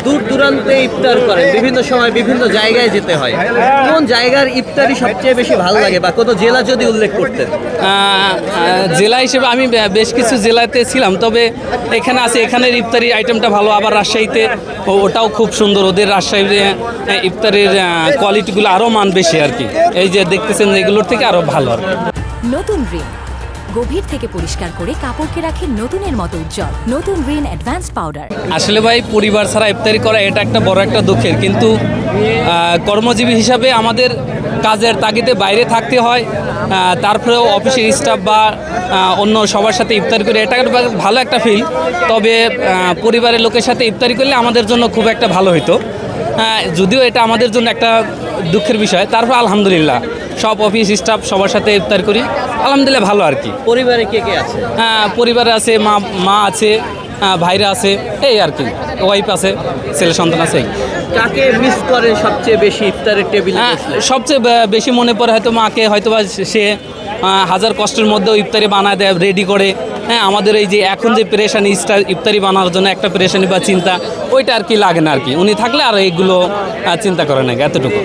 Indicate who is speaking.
Speaker 1: দূর দূরান্তে ইফতার করেন, বিভিন্ন সময় বিভিন্ন জায়গায় যেতে হয়, কোন জায়গার ইফতারি সবচেয়ে বেশি ভালো লাগে বা কোনো জেলা যদি উল্লেখ করতেন?
Speaker 2: জেলা হিসেবে আমি বেশ কিছু জেলাতে ছিলাম, তবে এখানে আছে, এখানের ইফতারি আইটেমটা ভালো। আবার রাজশাহীতে ওটাও খুব সুন্দর, ওদের রাজশাহীর ইফতারির কোয়ালিটিগুলো আরও মান বেশি আর কি। এই যে দেখতেছেন এগুলোর থেকে আরও ভালো আর কি।
Speaker 3: নতুন রিন গভীর থেকে পরিষ্কার করে কাপড়কে রাখে নতুনের মতো উজ্জ্বল। নতুন রিন অ্যাডভান্সড পাউডার।
Speaker 2: আসলে ভাই, পরিবার ছাড়া ইফতারি করা এটা একটা বড় একটা দুঃখের, কিন্তু কর্মজীবী হিসাবে আমাদের কাজের তাগিদে বাইরে থাকতে হয়, তারপরেও অফিসের স্টাফ বা অন্য সবার সাথে ইফতারি করে এটা ভালো একটা ফিল। তবে পরিবারের লোকের সাথে ইফতারি করলে আমাদের জন্য খুব একটা ভালো হতো, যদিও এটা আমাদের জন্য একটা দুঃখের বিষয়। তারপর আলহামদুলিল্লাহ সব অফিস স্টাফ সবার সাথে ইফতার করি, আলহামদুলিল্লাহ ভালো আর কি।
Speaker 1: পরিবারে কে কে আছে?
Speaker 2: পরিবারে আছে মা আছে, ভাইরা আছে, এই আর কি, ওয়াইফ আছে, ছেলে সন্তান আছে।
Speaker 1: কাকে মিস করেন সবচেয়ে বেশি ইফতারের টেবিলে বসলে?
Speaker 2: সবচেয়ে বেশি মনে পড়ে হয়তো মাকে, হয়তোবা সে হাজার কষ্টের মধ্যেও ইফতারি বানায় দেয়, রেডি করে। আমাদের এই যে এখন যে পেরেশানি, ইফতারি বানানোর জন্য একটা পেরেশানি বা চিন্তা, ওইটা আর কি লাগে না আর কি। উনি থাকলে আর এইগুলো চিন্তা করে না, এতটুকু।